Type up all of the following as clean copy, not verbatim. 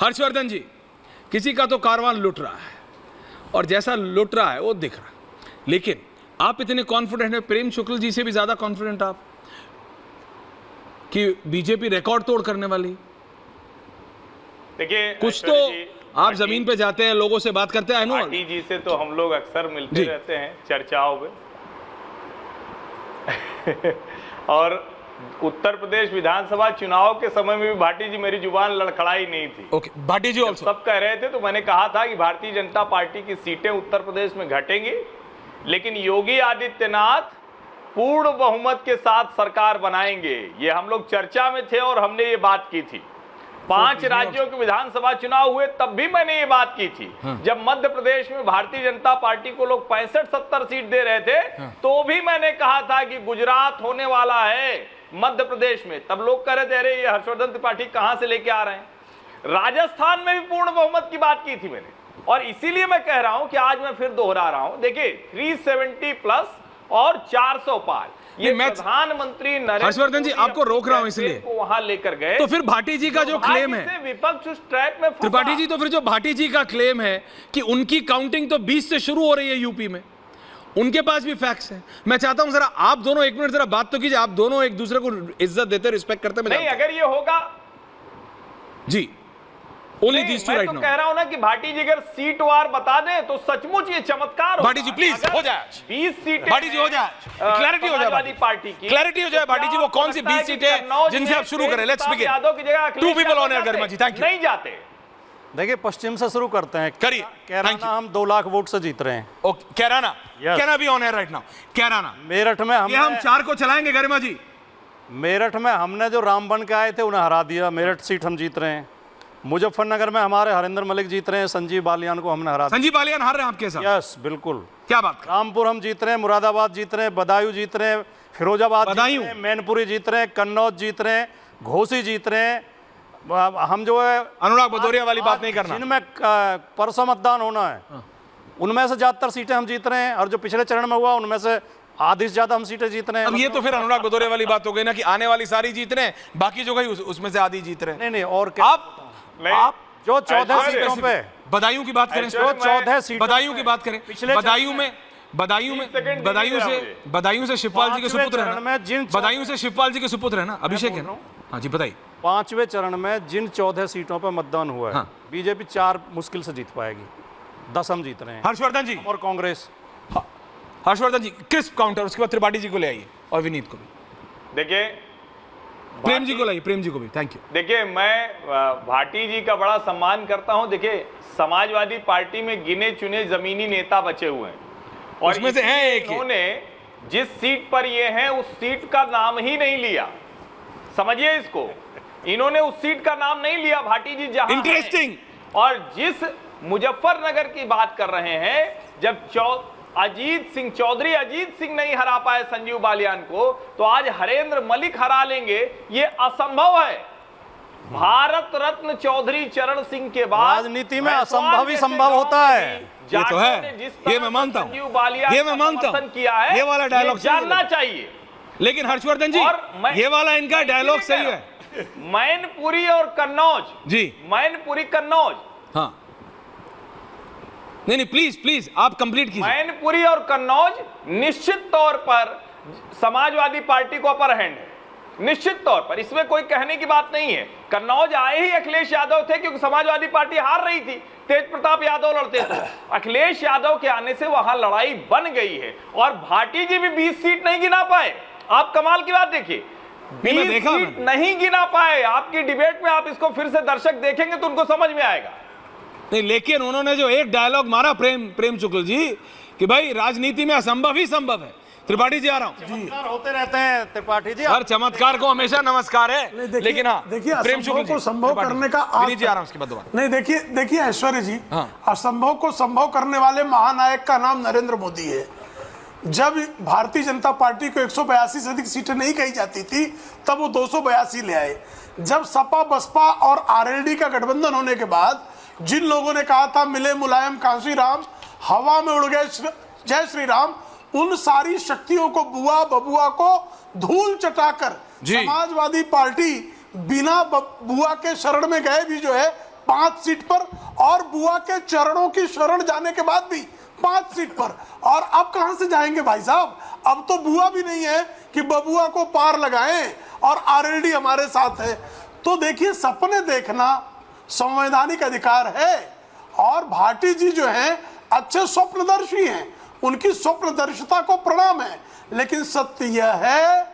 हर्षवर्धन जी, किसी का तो कारवां लुट रहा है और जैसा लुट रहा है वो दिख रहा है, लेकिन आप इतने कॉन्फिडेंट हैं, प्रेम शुक्ल जी से भी ज्यादा कॉन्फिडेंट आप कि बीजेपी रिकॉर्ड तोड़ करने वाली। देखिए कुछ तो आप जमीन पे जाते हैं, लोगों से बात करते हैं। पार्टी जी से तो हम लोग अक्सर मिलते रहते हैं चर्चाओं में और उत्तर प्रदेश विधानसभा चुनाव के समय में भी भाटी जी मेरी जुबान लड़खड़ाई नहीं थी। ओके, भाटी जी ऑल्सो सब कह रहे थे तो मैंने कहा था कि भारतीय जनता पार्टी की सीटें उत्तर प्रदेश में घटेंगी, लेकिन योगी आदित्यनाथ पूर्ण बहुमत के साथ सरकार बनाएंगे। ये हम लोग चर्चा में थे और हमने ये बात की थी। 5 राज्यों के विधानसभा चुनाव हुए तब भी मैंने ये बात की थी। जब मध्य प्रदेश में भारतीय जनता पार्टी को लोग 65-70 सीट दे रहे थे तो भी मैंने कहा था कि गुजरात होने वाला है मध्य प्रदेश में। तब लोग कह रहे थे अरे ये हर्षवर्धन त्रिपाठी कहां से लेके आ रहे हैं। राजस्थान में भी पूर्ण बहुमत की बात की थी मैंने, और इसीलिए मैं कह रहा हूं कि आज मैं फिर दोहरा रहा हूं। देखिए 370 प्लस और 400 पार, ये प्रधानमंत्री नरेंद्र हर्षवर्धन जी आपको रोक रहा हूं इसलिए को वहां लेकर गए। तो फिर भाटी जी का जो क्लेम है, विपक्ष उस ट्रैप में फंसा। त्रिपाठी जी, तो फिर जो भाटी जी का क्लेम है कि उनकी काउंटिंग तो 20 से शुरू हो रही है यूपी में, उनके पास भी फैक्ट्स हैं। मैं चाहता हूं जरा आप दोनों एक मिनट जरा बात तो कीजिए। आप दोनों एक दूसरे को इज्जत देते, रिस्पेक्ट करते। नहीं, अगर ये होगा जी, only these two right now. कह रहा हूं ना कि भाटी जी अगर सीट वार बता दें तो सचमुच ये चमत्कार हो। भाटी जी प्लीज हो जाए, 20 सीटें भाटी जी हो जाए, क्लैरिटी हो जाए, पार्टी की क्लैरिटी हो जाए। भाटी जी वो कौन सी 20 सीटें जिनसे आप शुरू करें? Let's begin. यादव की जगह 2 people on air, Garima ji, thank you. नहीं जाते। देखिए पश्चिम से शुरू करते हैं। करिए। कैराना हम 2 लाख वोट से जीत रहे हैं। ओके, कैराना, कैराना भी on air right now. Kairana, Meerut में हम 4 को चलाएंगे गरिमा जी। मेरठ में हमने जो राम बन के आए थे उन्हें हरा दिया, मेरठ सीट हम जीत रहे हैं। मुजफ्फरनगर में हमारे हरिंदर मलिक जीत रहे हैं, संजीव बालियान को हमने हरा दिया। संजीव बालियान हार रहे हैं आपके साथ? यस बिल्कुल। क्या बात? रामपुर हम जीत रहे हैं, मुरादाबाद जीत रहे हैं, बदायूं जीत रहे हैं, फिरोजाबाद जीत रहे हैं, मैनपुरी जीत रहे हैं, कन्नौज जीत रहे हैं, घोसी जीत रहे हैं। हम जो है अनुराग भदौरिया वाली बात नहीं करना, जिनमें परसों मतदान होना है उनमें से ज्यादातर सीटें हम जीत रहे हैं, और जो पिछले चरण में हुआ उनमें से आधी से ज्यादा हम सीटें जीत रहे हैं। अब ये तो फिर अनुराग भदौरिया वाली बात हो गई ना कि आने वाली सारी जीत रहे हैं, बाकी जो गई उसमें से आधी जीत रहे हैं। नहीं, और क्या आप जो 14 सीटों पे बदायूं की बात करें, जो 14 सीटों बदायूं की बात करें, बदायूं से शिवपाल जी के सुपुत्र है ना, बदायूं से शिवपाल जी के सुपुत्र है ना, अभिषेक है ना। हाँ जी बताइए। 5वें चरण में जिन 14 सीटों पर मतदान हुआ है, बीजेपी 4 मुश्किल से जीत पाएगी, 10 हम जीत रहे हैं। हर्षवर्धन जी और कांग्रेस। हर्षवर्धन जी क्रिस्प काउंटर, उसके बाद त्रिपाठी जी को ले आइए और विनीत को भी। देखिए प्रेम जी को लाइए, प्रेम जी को भी, थैंक यू। देखिए मैं भाटी जी का बड़ा सम्मान करता हूं। देखिए समाजवादी पार्टी में गिने चुने जमीनी नेता बचे हुए हैं और उसमें से है एक, इन्होंने जिस सीट पर ये हैं उस सीट का नाम ही नहीं लिया। समझिए इसको, इन्होंने उस सीट का नाम नहीं लिया भाटी जी जहां इंटरेस्टिंग। और जिस मुजफ्फरनगर की बात कर रहे हैं, जब अजीत सिंह चौधरी अजीत सिंह नहीं हरा पाए संजीव बालियान को, तो आज हरेंद्र मलिक हरा लेंगे, ये असंभव है। भारत रत्न चौधरी चरण सिंह के बाद राजनीति में असंभव ही संभव होता है। ये तो है, ये मैं मानता हूं, ये मैं मानता हूं, किया है, ये वाला डायलॉग जानना चाहिए। लेकिन हर्षवर्धन जी ये वाला इनका डायलॉग सही है। मैनपुरी और कन्नौज जी, मैनपुरी कन्नौज, हाँ नहीं प्लीज प्लीज आप कंप्लीट कीजिए। मैनपुरी और कन्नौज निश्चित तौर पर समाजवादी पार्टी को अपर हैंड है, निश्चित तौर पर, इसमें कोई कहने की बात नहीं है। कन्नौज आए ही अखिलेश यादव थे क्योंकि समाजवादी पार्टी हार रही थी, तेज प्रताप यादव लड़ते थे। अखिलेश यादव के आने से वहां लड़ाई बन गई है और भाटी जी भी 20 सीट नहीं गिना पाए। आप कमाल की बात देखिए, 20 सीट नहीं गिना पाए। आपकी डिबेट में आप इसको फिर से दर्शक देखेंगे तो उनको समझ में आएगा। नहीं, लेकिन उन्होंने जो एक डायलॉग मारा प्रेम शुक्ल जी कि भाई राजनीति में असंभव ही संभव है। त्रिपाठी जी आ रहा हूं। चमत्कार होते रहते हैं त्रिपाठी जी, हर चमत्कार को हमेशा नमस्कार है। लेकिन हाँ देखिए प्रेम शुक्ल को संभव करने का आज जी आ रहा हूं, उसके बाद दोबारा। नहीं, देखिए ऐश्वर्य जी, असंभव को संभव करने वाले महानायक का नाम नरेंद्र मोदी है। जब भारतीय जनता पार्टी को 182 से अधिक सीटें नहीं कही जाती थी तब वो 282 ले आए। जब सपा बसपा और आरएलडी का गठबंधन होने के बाद जिन लोगों ने कहा था मिले मुलायम कांसी राम, हवा में उड़ गए जय श्री राम, उन सारी शक्तियों को बुआ बबुआ को धूल चटाकर समाजवादी पार्टी बिना बुआ के शरण में गए भी जो है 5 सीट पर, और बुआ के चरणों की शरण जाने के बाद भी 5 सीट पर। और अब कहां से जाएंगे भाई साहब? अब तो बुआ भी नहीं है कि बबुआ को पार लगाएं, और आरएलडी हमारे साथ है। तो देखिए, सपने देखना संवैधानिक अधिकार है, और भाटी जी जो हैं अच्छे स्वप्नदर्शी हैं, उनकी स्वप्नदर्शिता को प्रणाम है। लेकिन सत्य यह है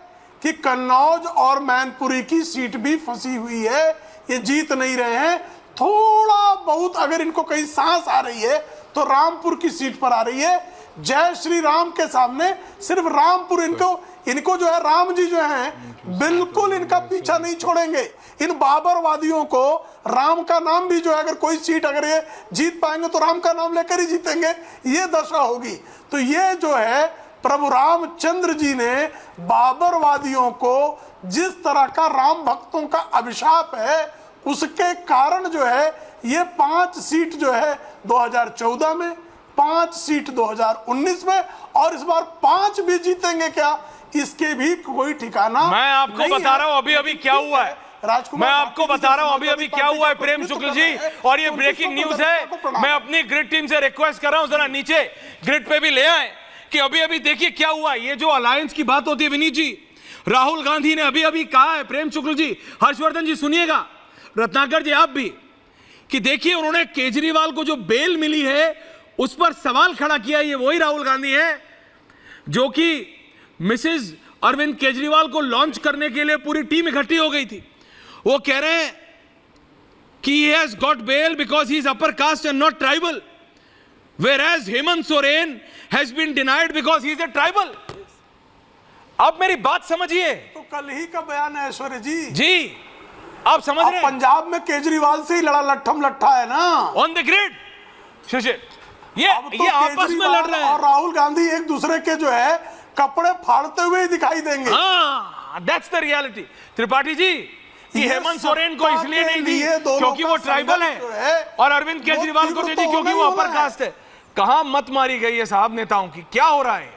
कि कन्नौज और मैनपुरी की सीट भी फंसी हुई है, ये जीत नहीं रहे हैं। थोड़ा बहुत अगर इनको कहीं सांस आ रही है तो रामपुर की सीट पर आ रही है। जय श्री राम के सामने सिर्फ रामपुर इनको जो है, राम जी जो हैं बिल्कुल इनका पीछा नहीं छोड़ेंगे। इन बाबरवादियों को राम का नाम भी जो है, अगर कोई सीट अगर ये जीत पाएंगे तो राम का नाम लेकर ही जीतेंगे, ये दशा होगी। तो ये जो है प्रभु रामचंद्र जी ने बाबरवादियों को जिस तरह का राम भक्तों का अभिशाप है, उसके कारण जो है ये 5 सीट जो है 2014 में, 5 सीट 2019 में, और इस बार 5 भी जीतेंगे क्या, इसके भी कोई ठिकाना मैं आपको बता रहा हूं अभी क्या हुआ है। मैं आपको बता रहा हूं अभी क्या हुआ है प्रेम शुक्ल जी, और ये ब्रेकिंग न्यूज है। मैं अपनी ग्रिड टीम से रिक्वेस्ट कर रहा हूं, जरा नीचे ग्रिड पे भी ले आए कि अभी देखिए क्या हुआ। ये जो अलायंस की बात होती है विनीत जी, राहुल गांधी ने अभी कहा है, प्रेम शुक्ल जी, हर्षवर्धन जी सुनिएगा, रत्नाकर जी आप भी, कि देखिए उन्होंने केजरीवाल को जो बेल मिली है उस पर सवाल खड़ा किया। ये वही राहुल गांधी है जो कि मिसेस अरविंद केजरीवाल को लॉन्च करने के लिए पूरी टीम इकट्ठी हो गई थी। वो कह रहे हैं कि he has got bail because he is upper caste and not tribal, whereas Hemant Soren has been denied because he is a tribal। अब मेरी बात समझिए। तो कल ही का बयान है ऐश्वर्य जी, आप समझ रहे हैं? पंजाब में केजरीवाल से ही लड़ा लट्ठम लट्ठा है ना, ऑन द ग्रिड। शिशिर, ये आपस में लड़ रहे हैं, और राहुल गांधी एक दूसरे के जो है कपड़े फाड़ते हुए दिखाई देंगे। हाँ, that's the reality. Tripathi ji, कि हेमंत सोरेन को इसलिए नहीं दी क्योंकि वो ट्राइबल है, और अरविंद केजरीवाल को दे दी क्योंकि वो अपर कास्ट है। कहां मत मारी गई है साहब नेताओं की? क्या हो रहा है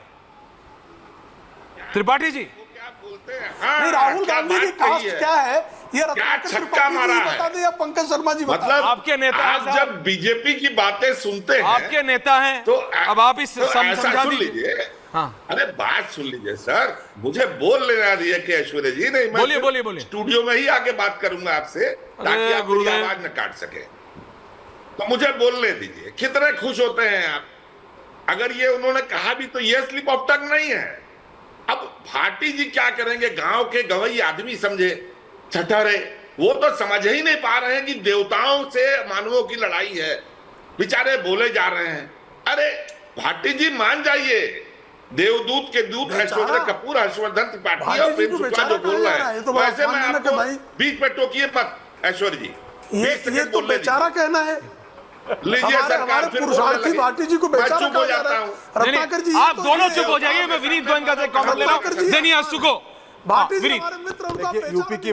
त्रिपाठी जी? क्या बोलते हैं? नहीं, राहुल गांधी की कास्ट क्या है ये क्या छक्का मारा है? बता दे या पंकज शर्मा जी बता मतलब आपके नेता हैं आप साहब। जब बीजेपी की बातें सुनते हैं, आपके नेता हैं तो अब आप इस ऐसा समझा सुन दीजिए। लीजिए। हाँ। अरे बात सुन लीजिए सर, मुझे बोल लेना दिए कि ऐश्वर्या जी, नहीं मैं बोलिए। स्टूडियो में ही आके बात करूंगा आपसे, ताकि आप मेरी आवाज न काट सके। तो मुझे बोलने दीजिए। कितने खुश होते हैं आप? अगर ये उन्होंने कहा भी तो ये स्लिप ऑफ टंग नहीं है। अब भाटी जी क्या करेंगे? गांव के गवई आदमी समझे छठरे, वो तो समझ ही नहीं पा रहे हैं कि देवताओं से मानवों की लड़ाई है। बेचारे बोले जा रहे हैं। अरे भाटी जी मान जाइए, देवदूत के दूत ऐश्वर्या कपूर, हर्षवर्धन त्रिपाठी और प्रेम शुक्ला जो बोल रहे हैं, वैसे मैं आपको बीच में टोकिए मत ऐश्वर्या जी। ये तो बेचारा कहना है। लीजिए सरकार, फिर पुरुषार्थी भाटी जी को बेचारा चुप हो जाता हूँ। रत्नाकर जी, आप दोनों चुप हो जाइए। मैं विनीत गोयनका से कमेंट ले रहा हूं। देनी अस्तु को भाटी जी हमारे मित्र, उनका यूपी की